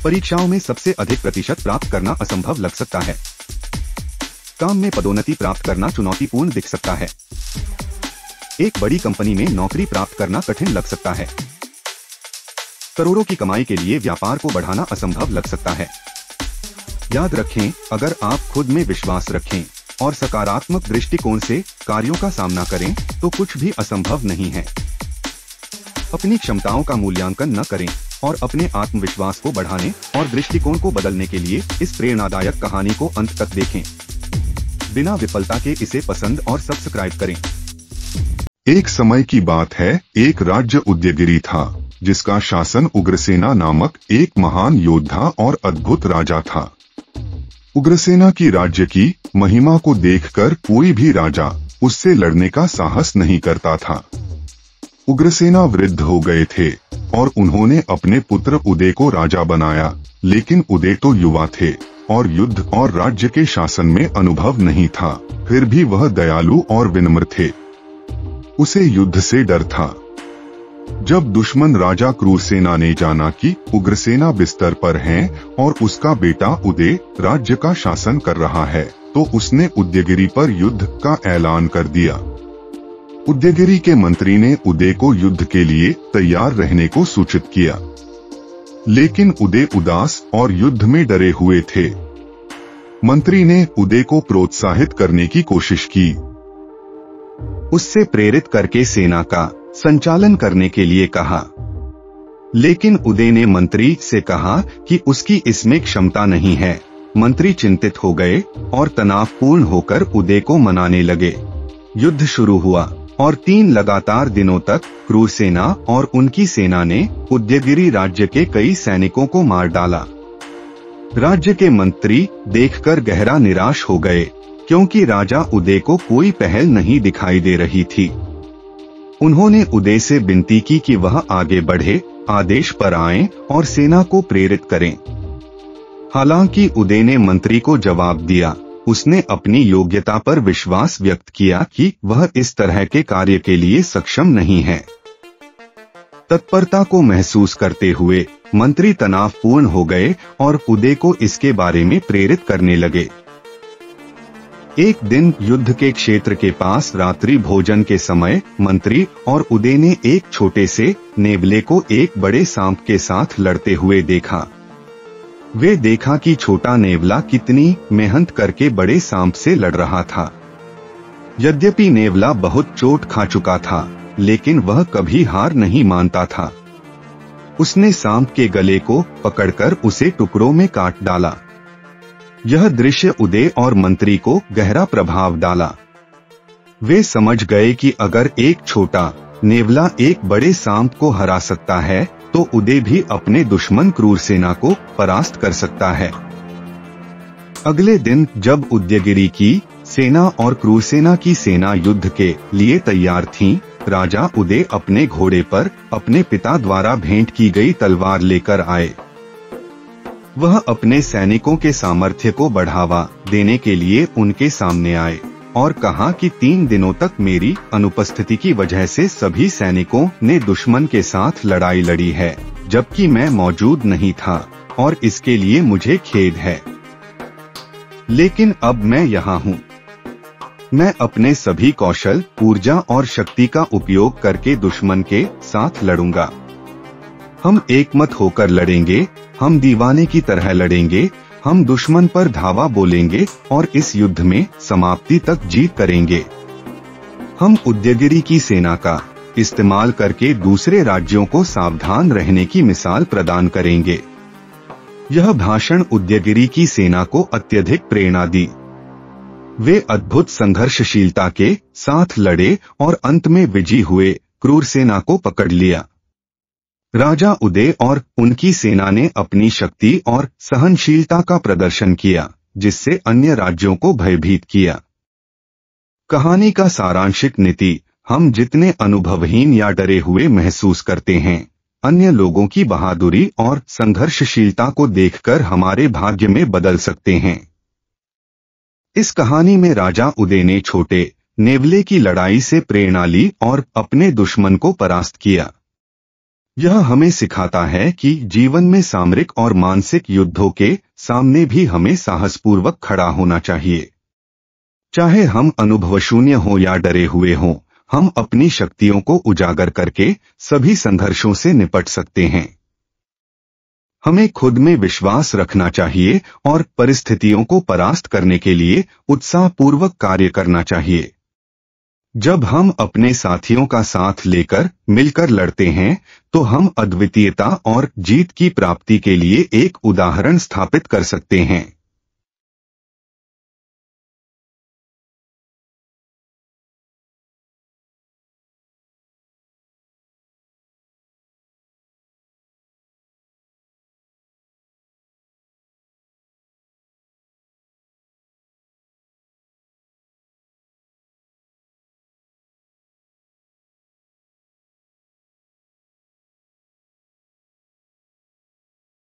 परीक्षाओं में सबसे अधिक प्रतिशत प्राप्त करना असंभव लग सकता है। काम में पदोन्नति प्राप्त करना चुनौतीपूर्ण दिख सकता है। एक बड़ी कंपनी में नौकरी प्राप्त करना कठिन लग सकता है। करोड़ों की कमाई के लिए व्यापार को बढ़ाना असंभव लग सकता है। याद रखें, अगर आप खुद में विश्वास रखें और सकारात्मक दृष्टिकोण से कार्यों का सामना करें तो कुछ भी असंभव नहीं है। अपनी क्षमताओं का मूल्यांकन न करें और अपने आत्मविश्वास को बढ़ाने और दृष्टिकोण को बदलने के लिए इस प्रेरणादायक कहानी को अंत तक देखें। बिना विफलता के इसे पसंद और सब्सक्राइब करें। एक समय की बात है, एक राज्य उदयगिरि था जिसका शासन उग्रसेना नामक एक महान योद्धा और अद्भुत राजा था। उग्रसेना की राज्य की महिमा को देखकर कोई भी राजा उससे लड़ने का साहस नहीं करता था। उग्रसेना वृद्ध हो गए थे और उन्होंने अपने पुत्र उदय को राजा बनाया, लेकिन उदय तो युवा थे और युद्ध और राज्य के शासन में अनुभव नहीं था। फिर भी वह दयालु और विनम्र थे। उसे युद्ध से डर था। जब दुश्मन राजा क्रूरसेना ने जाना कि उग्रसेना बिस्तर पर है और उसका बेटा उदय राज्य का शासन कर रहा है, तो उसने उदयगिरि पर युद्ध का ऐलान कर दिया। उदयगिरि के मंत्री ने उदय को युद्ध के लिए तैयार रहने को सूचित किया, लेकिन उदय उदास और युद्ध में डरे हुए थे। मंत्री ने उदय को प्रोत्साहित करने की कोशिश की, उससे प्रेरित करके सेना का संचालन करने के लिए कहा, लेकिन उदय ने मंत्री से कहा कि उसकी इसमें क्षमता नहीं है। मंत्री चिंतित हो गए और तनावपूर्ण होकर उदय को मनाने लगे। युद्ध शुरू हुआ और 3 लगातार दिनों तक क्रूरसेना और उनकी सेना ने उदयगिरि राज्य के कई सैनिकों को मार डाला। राज्य के मंत्री देखकर गहरा निराश हो गए, क्योंकि राजा उदय को कोई पहल नहीं दिखाई दे रही थी। उन्होंने उदय से विनती की कि वह आगे बढ़े, आदेश पर आए और सेना को प्रेरित करें। हालांकि उदय ने मंत्री को जवाब दिया। उसने अपनी योग्यता पर विश्वास व्यक्त किया कि वह इस तरह के कार्य के लिए सक्षम नहीं है। तत्परता को महसूस करते हुए मंत्री तनावपूर्ण हो गए और उदय को इसके बारे में प्रेरित करने लगे। एक दिन युद्ध के क्षेत्र के पास रात्रि भोजन के समय मंत्री और उदय ने एक छोटे से नेवले को एक बड़े सांप के साथ लड़ते हुए देखा। वे देखा कि छोटा नेवला कितनी मेहनत करके बड़े सांप से लड़ रहा था। यद्यपि नेवला बहुत चोट खा चुका था, लेकिन वह कभी हार नहीं मानता था। उसने सांप के गले को पकड़कर उसे टुकड़ों में काट डाला। यह दृश्य उदय और मंत्री को गहरा प्रभाव डाला। वे समझ गए कि अगर एक छोटा नेवला एक बड़े सांप को हरा सकता है, तो उदय भी अपने दुश्मन क्रूरसेना को परास्त कर सकता है। अगले दिन जब उदयगिरि की सेना और क्रूरसेना की सेना युद्ध के लिए तैयार थी, राजा उदय अपने घोड़े पर अपने पिता द्वारा भेंट की गई तलवार लेकर आए। वह अपने सैनिकों के सामर्थ्य को बढ़ावा देने के लिए उनके सामने आए और कहा कि 3 दिनों तक मेरी अनुपस्थिति की वजह से सभी सैनिकों ने दुश्मन के साथ लड़ाई लड़ी है, जबकि मैं मौजूद नहीं था और इसके लिए मुझे खेद है। लेकिन अब मैं यहाँ हूँ। मैं अपने सभी कौशल, ऊर्जा और शक्ति का उपयोग करके दुश्मन के साथ लड़ूंगा। हम एकमत होकर लड़ेंगे, हम दीवाने की तरह लड़ेंगे, हम दुश्मन पर धावा बोलेंगे और इस युद्ध में समाप्ति तक जीत करेंगे। हम उदयगिरि की सेना का इस्तेमाल करके दूसरे राज्यों को सावधान रहने की मिसाल प्रदान करेंगे। यह भाषण उदयगिरि की सेना को अत्यधिक प्रेरणा दी। वे अद्भुत संघर्षशीलता के साथ लड़े और अंत में विजयी हुए, क्रूरसेना को पकड़ लिया। राजा उदय और उनकी सेना ने अपनी शक्ति और सहनशीलता का प्रदर्शन किया, जिससे अन्य राज्यों को भयभीत किया। कहानी का सारांशिक नीति: हम जितने अनुभवहीन या डरे हुए महसूस करते हैं, अन्य लोगों की बहादुरी और संघर्षशीलता को देखकर हमारे भाग्य में बदल सकते हैं। इस कहानी में राजा उदय ने छोटे नेवले की लड़ाई से प्रेरणा ली और अपने दुश्मन को परास्त किया। यह हमें सिखाता है कि जीवन में सामरिक और मानसिक युद्धों के सामने भी हमें साहसपूर्वक खड़ा होना चाहिए। चाहे हम अनुभवशून्य हों या डरे हुए हों, हम अपनी शक्तियों को उजागर करके सभी संघर्षों से निपट सकते हैं। हमें खुद में विश्वास रखना चाहिए और परिस्थितियों को परास्त करने के लिए उत्साहपूर्वक कार्य करना चाहिए। जब हम अपने साथियों का साथ लेकर मिलकर लड़ते हैं, तो हम अद्वितीयता और जीत की प्राप्ति के लिए एक उदाहरण स्थापित कर सकते हैं।